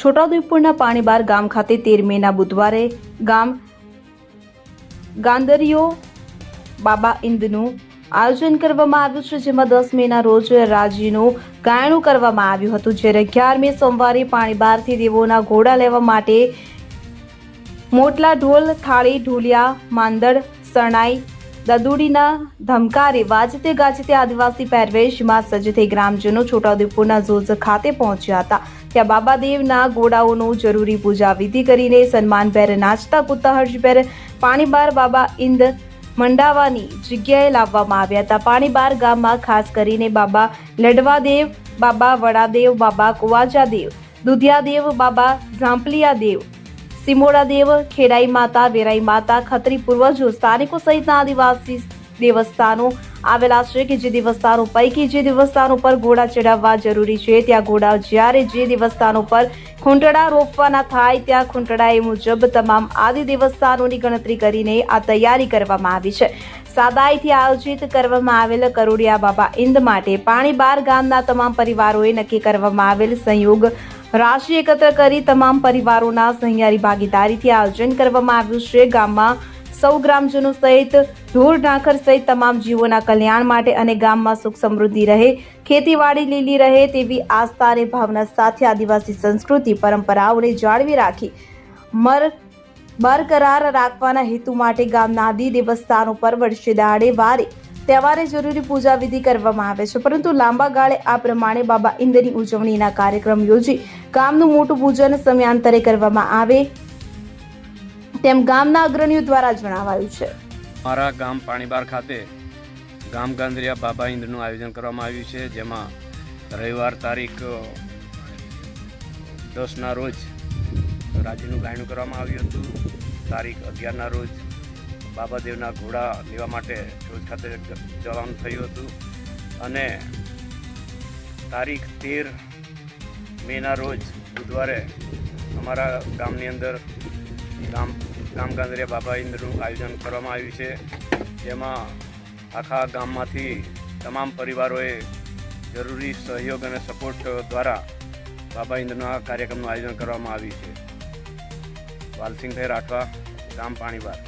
છોટાઉદેપુરના પાણીબાર ગામ ખાતે 13 મેના બુધવારે ગામ ગાંદરીઓ બાબા ઈંદનું આયોજન કરવામાં આવ્યું છે, જેમાં 10 મેના રોજ રાજીનું ગાયણું કરવામાં આવ્યું હતું, જ્યારે 11 મે સોમવારે પાણીબારથી દેવોના ઘોડા લેવા માટે મોટલા ઢોલ, થાળી, ઢોલિયા, માંદડ, શરણાઈ, દદુડીના ધમકારે વાજતે ગાજતે આદિવાસી પહેરવેશમાં સજ્જ થઈ ગ્રામજનો છોટાઉદેપુરના ઝોઝ ખાતે પહોંચ્યા હતા। ત્યાં બાબાદેવના ઘોડાઓનું જરૂરી પૂજા વિધિ કરીને સન્માનભેર નાચતા કૂદતા હર્ષભેર પાણીબાર બાબા ઈંદ મંડાવાની જગ્યાએ લાવવામાં આવ્યા હતા। પાણીબાર ગામમાં ખાસ કરીને બાબા લડવાદેવ, બાબા વડાદેવ, બાબા કુવાજાદેવ, દુધિયાદેવ, બાબા ઝાંપલિયાદેવ, સિમોડાદેવ, ખેડાઈ માતા, વેરાઈ માતા, ખત્રી પૂર્વજો, સ્થાનિકો સહિતના આદિવાસી દેવસ્થાનો આવેલા છે કે જે દેવસ્થાનો પૈકી જે દેવસ્થાનો પર ઘોડા ચડાવવા જરૂરી છે ત્યાં ઘોડા, જ્યારે જે દેવસ્થાનો પર ખૂંટડા રોપવાના થાય ત્યાં ખૂંટડા, એ મુજબ તમામ આદિ દેવસ્થાનોની ગણતરી કરીને આ તૈયારી કરવામાં આવી છે। સાદાઈથી આયોજિત કરવામાં આવેલ કરોડિયા બાબા ઈંદ માટે પાણીબાર ગામના તમામ પરિવારોએ નક્કી કરવામાં આવેલ સંયોગ રાશિ એકત્ર કરી તમામ પરિવારોના સહિયારી ભાગીદારીથી આયોજન કરવામાં આવ્યું છે। ગામમાં સૌ ગ્રામજનો સહિત ઢોર ઢાંખર સહિત તમામ જીવોના કલ્યાણ માટે અને ગામમાં સુખ સમૃદ્ધિ રહે, ખેતીવાડી લીલી રહે તેવી આસ્થા અને ભાવના સાથે આદિવાસી સંસ્કૃતિ પરંપરાઓને જાળવી રાખી બરકરાર રાખવાના હેતુ માટે ગામના આદિ દેવસ્થાનો પર વર્ષે દાડે વારે તહેવારે જરૂરી પૂજા વિધિ કરવામાં આવે છે, પરંતુ લાંબા ગાળે આ પ્રમાણે બાબા ઈંદની ઉજવણીના કાર્યક્રમ યોજી ગામનું મોટું પૂજન સમયાંતરે કરવામાં આવે તેમ ગામના અગ્રણીઓ દ્વારા જણાવાયું છે। મારા ગામ પાણીબાર ખાતે ગામ ગાંદરિયા બાબા ઈંદનું આયોજન કરવામાં આવ્યું છે, જેમાં રવિવાર તારીખ 10ના રોજ રાજીનું ગાયણું કરવામાં આવ્યું હતું। તારીખ 11ના રોજ બાબાદેવના ઘોડા લેવા માટે રોજ ખાતે જવાનું થયું હતું અને તારીખ 13 મેના રોજ બુધવારે અમારા ગામની અંદર ગામ ગાંદરિયા બાબા ઈંદનું આયોજન કરવામાં આવ્યું છે, જેમાં આખા ગામમાંથી તમામ પરિવારોએ જરૂરી સહયોગ અને સપોર્ટ દ્વારા બાબા ઈંદના કાર્યક્રમનું આયોજન કરવામાં આવ્યું છે। વાલસિંહભાઈ રાઠવા, ગામ પાણીબાર।